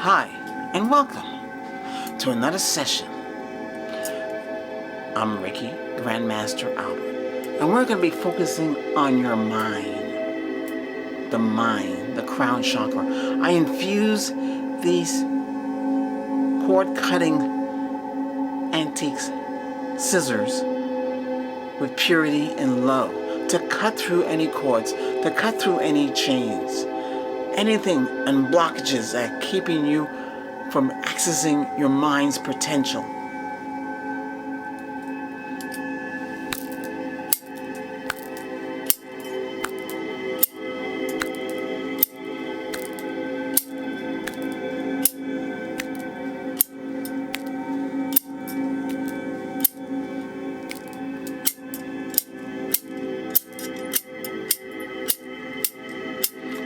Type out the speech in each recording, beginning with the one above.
Hi, and welcome to another session. I'm Ricky, Grandmaster Albert, and we're going to be focusing on your mind. The mind, the crown chakra. I infuse these cord-cutting antiques scissors with purity and love to cut through any cords, to cut through any chains, anything and blockages that are keeping you from accessing your mind's potential.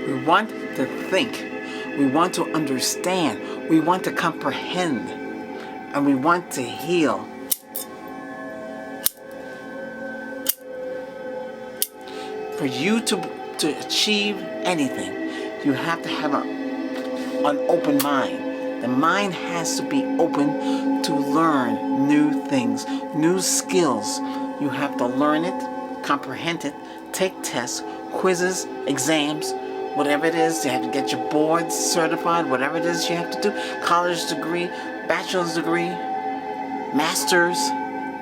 We want to think, we want to understand, we want to comprehend, and we want to heal. For you to achieve anything, you have to have an open mind. The mind has to be open to learn new things, new skills. You have to learn it, comprehend it, take tests, quizzes, exams, whatever it is. You have to get your boards certified, whatever it is you have to do. College degree, bachelor's degree, master's,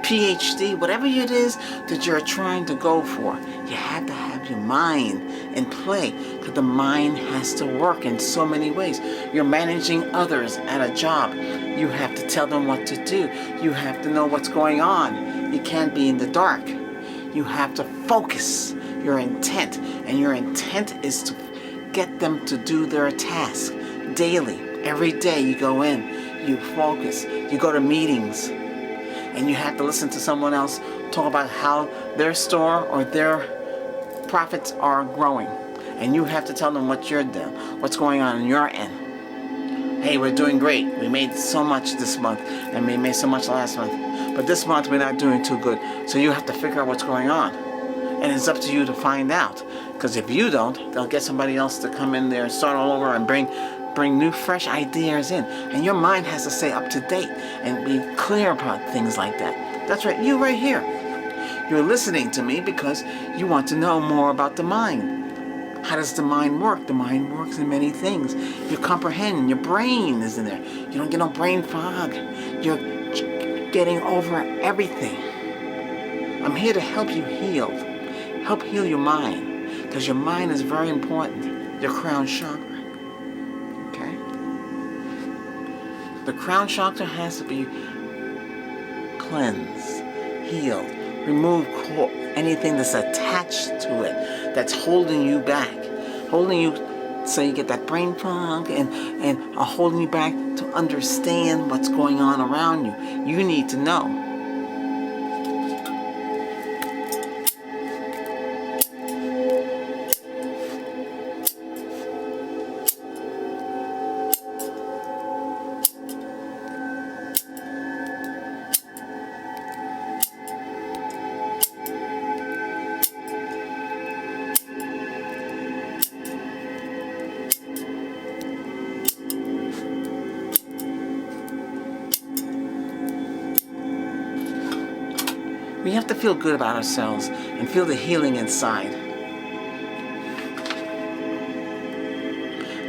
PhD, whatever it is that you're trying to go for. You have to have your mind in play, because the mind has to work in so many ways. You're managing others at a job. You have to tell them what to do. You have to know what's going on. You can't be in the dark. You have to focus your intent, and your intent is to get them to do their task daily. Every day you go in, you focus, you go to meetings, and you have to listen to someone else talk about how their store or their profits are growing. And you have to tell them what you're doing, what's going on your end. Hey, we're doing great. We made so much this month, and we made so much last month. But this month we're not doing too good. So you have to figure out what's going on. And it's up to you to find out. Because if you don't, they'll get somebody else to come in there and start all over and bring new, fresh ideas in. And your mind has to stay up to date and be clear about things like that. That's right, you right here. You're listening to me because you want to know more about the mind. How does the mind work? The mind works in many things. You comprehend, your brain is in there. You don't get no brain fog. You're getting over everything. I'm here to help you heal. Help heal your mind, because your mind is very important. Your crown chakra. Okay? The crown chakra has to be cleansed, healed, remove anything that's attached to it, that's holding you back, holding you so you get that brain fog and holding you back to understand what's going on around you. You need to know. We have to feel good about ourselves and feel the healing inside.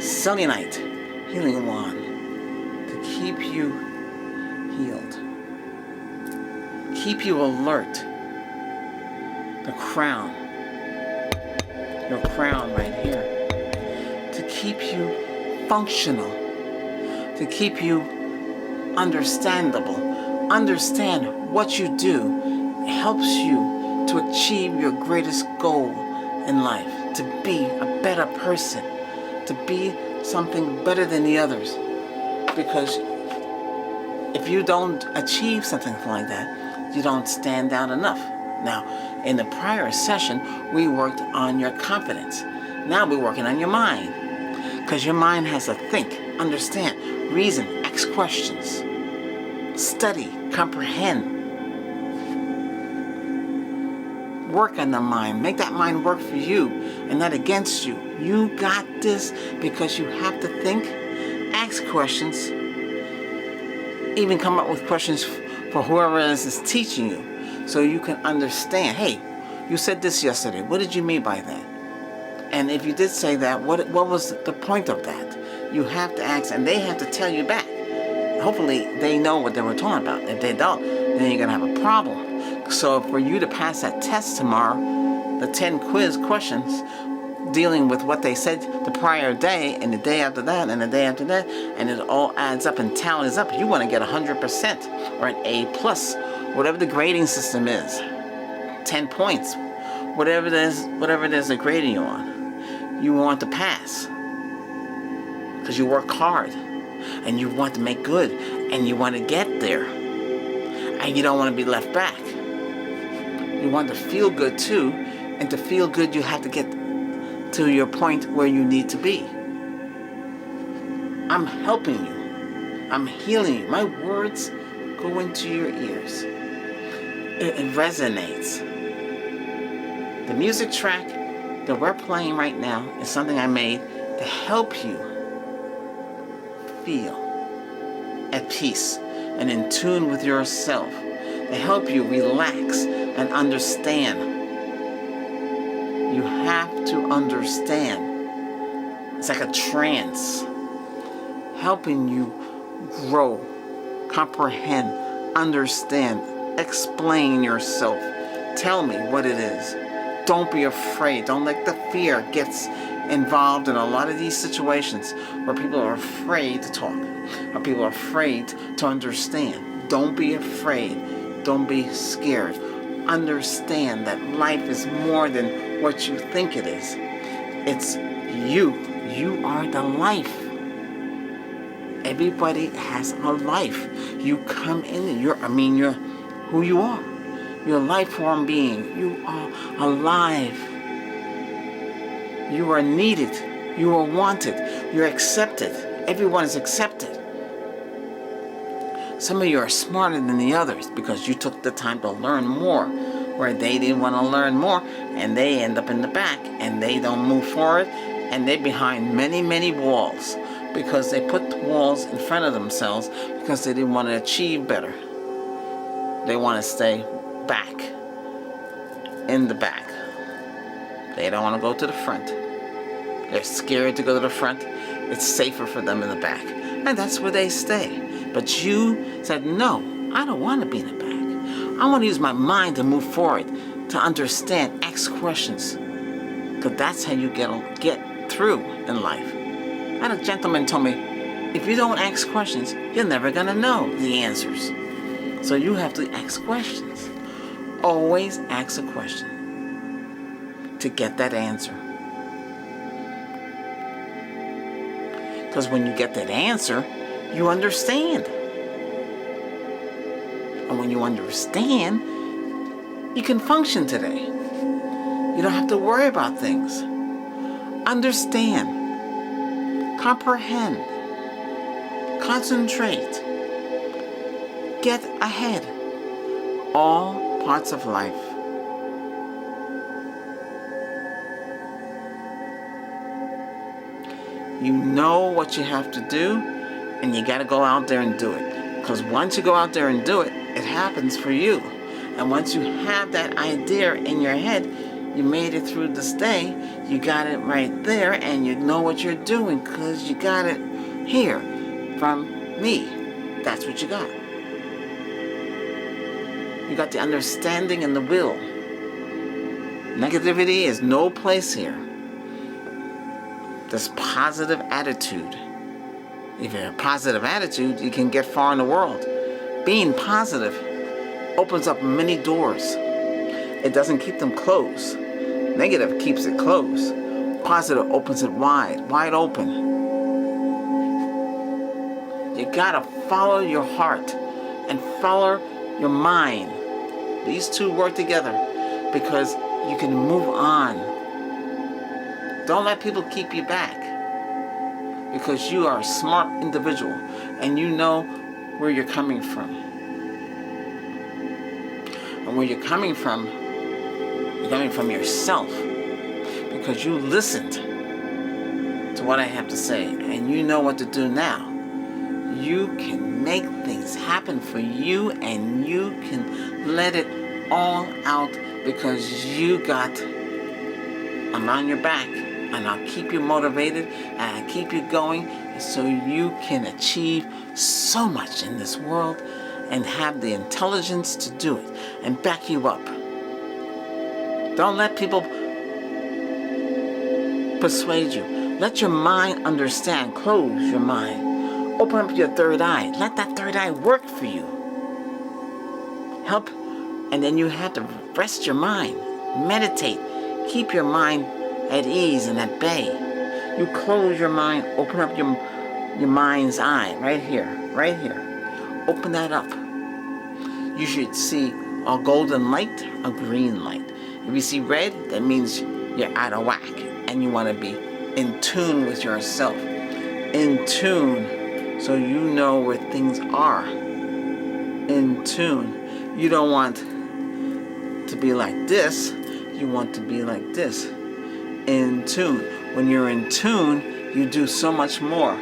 Selenite, healing wand, to keep you healed. Keep you alert. The crown, your crown right here, to keep you functional, to keep you understandable. Understand what you do helps you to achieve your greatest goal in life, to be a better person, to be something better than the others. Because if you don't achieve something like that, you don't stand out enough. Now, in the prior session, we worked on your confidence. Now we're working on your mind, because your mind has to think, understand, reason, ask questions, study, comprehend. Work on the mind. Make that mind work for you and not against you. You got this, because you have to think ask questions. Even come up with questions for whoever it is teaching you, so you can understand. Hey, you said this yesterday. What did you mean by that? And if you did say that, what was the point of that? You have to ask, and they have to tell you back. Hopefully, they know what they were talking about. If they don't, then you're gonna have a problem. So for you to pass that test tomorrow, the 10 quiz questions dealing with what they said the prior day and the day after that and the day after that, and it all adds up and tallies up, you want to get 100% or an A plus, whatever the grading system is, 10 points, whatever it is they're grading you on, you want to pass because you work hard and you want to make good and you want to get there and you don't want to be left back. You want to feel good too, and to feel good you have to get to your point where you need to be. I'm helping you. I'm healing you. My words go into your ears. It resonates. The music track that we're playing right now is something I made to help you feel at peace and in tune with yourself, to help you relax and understand. You have to understand. It's like a trance, helping you grow, comprehend, understand, explain yourself. Tell me what it is. Don't be afraid. Don't let the fear get involved in a lot of these situations where people are afraid to talk, or people are afraid to understand. Don't be afraid. Don't be scared. Understand that life is more than what you think it is. It's you. You are the life. Everybody has a life. You come in, you're who you are. You're a life form being. You are alive. You are needed. You are wanted. You're accepted. Everyone is accepted. Some of you are smarter than the others because you took the time to learn more, where they didn't want to learn more, and they end up in the back, and they don't move forward, and they're behind many, many walls because they put the walls in front of themselves because they didn't want to achieve better. They want to stay back, in the back. They don't want to go to the front. They're scared to go to the front. It's safer for them in the back. And that's where they stay. But you said, no, I don't want to be in the back. I want to use my mind to move forward, to understand, ask questions. Because that's how you get through in life. I had a gentleman told me, if you don't ask questions, you're never going to know the answers. So you have to ask questions. Always ask a question to get that answer. Because when you get that answer, you understand. And when you understand, you can function today. You don't have to worry about things. Understand. Comprehend. Concentrate. Get ahead. All parts of life. You know what you have to do, and you got to go out there and do it. Because once you go out there and do it, it happens for you. And once you have that idea in your head, you made it through this day, you got it right there, and you know what you're doing because you got it here from me. That's what you got. You got the understanding and the will. Negativity is no place here. This positive attitude. If you have a positive attitude, you can get far in the world. Being positive opens up many doors. It doesn't keep them closed. Negative keeps it closed. Positive opens it wide open. You gotta follow your heart and follow your mind. These two work together because you can move on. Don't let people keep you back because you are a smart individual and you know where you're coming from. And where you're coming from yourself because you listened to what I have to say and you know what to do now. you can make things happen for you, and you can let it all out because you got, I'm on your back, and I'll keep you motivated and I'll keep you going so you can achieve so much in this world and have the intelligence to do it and back you up. Don't let people persuade you. Let your mind understand. Close your mind. Open up your third eye. Let that third eye work for you. Help. And then you have to rest your mind. Meditate. Keep your mind at ease and at bay. You close your mind. Open up your mind's eye. Right here. Right here. Open that up. You should see a golden light, a green light. If you see red, that means you're out of whack and you want to be in tune with yourself. In tune, so you know where things are. In tune. You don't want to be like this. You want to be like this. In tune. When you're in tune, you do so much more.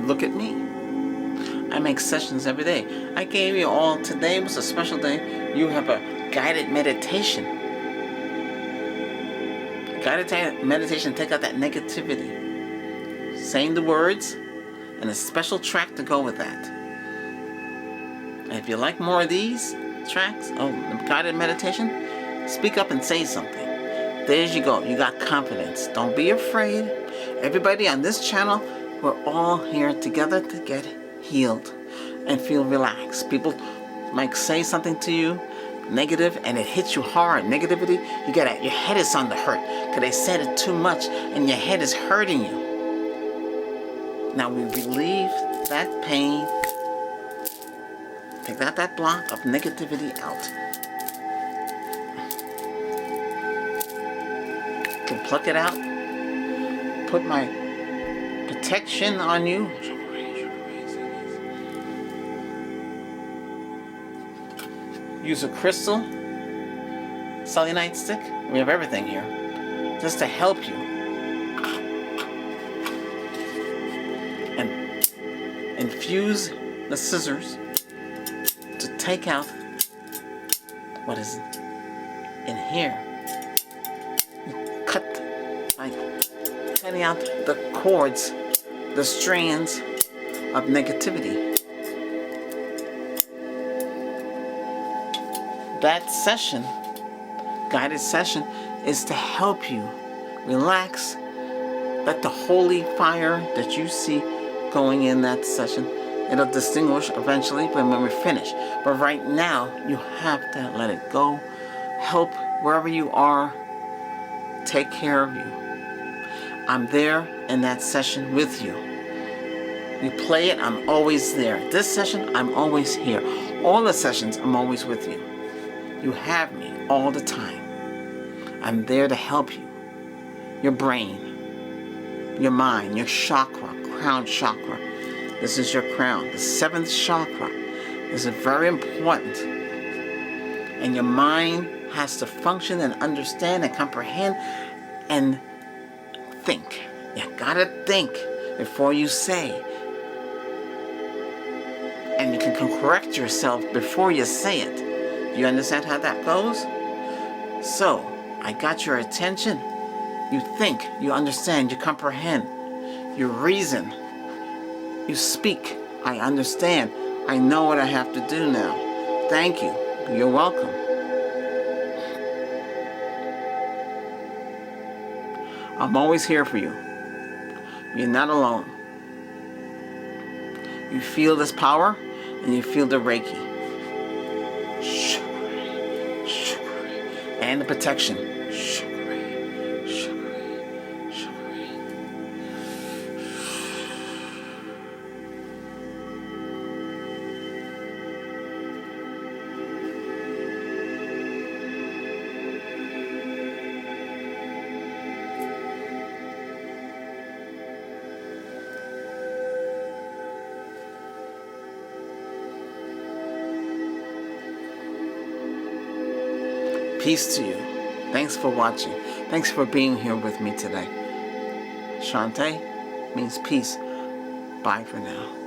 Look at me. I make sessions every day. I gave you all, today was a special day. You have a guided meditation. Guided meditation, take out that negativity. Saying the words and a special track to go with that. And if you like more of these tracks, the guided meditation, speak up and say something. There you go. You got confidence. Don't be afraid. Everybody on this channel, we're all here together to get healed and feel relaxed. People might say something to you negative and it hits you hard. Negativity, your head is on the hurt because they said it too much and your head is hurting you. Now we relieve that pain. Take that block of negativity out. Can pluck it out. Put my protection on you. Use a crystal, selenite stick. We have everything here, just to help you. And infuse the scissors to take out what is in here. You cut by cutting out the cords, the strands of negativity. That session, guided session, is to help you relax. Let the holy fire that you see going in that session, it'll distinguish eventually when we finish. But right now, you have to let it go. Help wherever you are. Take care of you. I'm there in that session with you. You play it, I'm always there. This session, I'm always here. All the sessions, I'm always with you. You have me all the time. I'm there to help you. Your brain, your mind, your chakra, crown chakra. This is your crown. The seventh chakra is very important. And your mind has to function and understand and comprehend and think. You gotta think before you say. And you can correct yourself before you say it. You understand how that goes? So, I got your attention. You think, you understand, you comprehend, you reason, you speak. I understand. I know what I have to do now. Thank you. You're welcome. I'm always here for you. You're not alone. You feel this power and you feel the Reiki. and the protection. Sugary, sugary, sugary. Peace to you. Thanks for watching. Thanks for being here with me today. Shante means peace. Bye for now.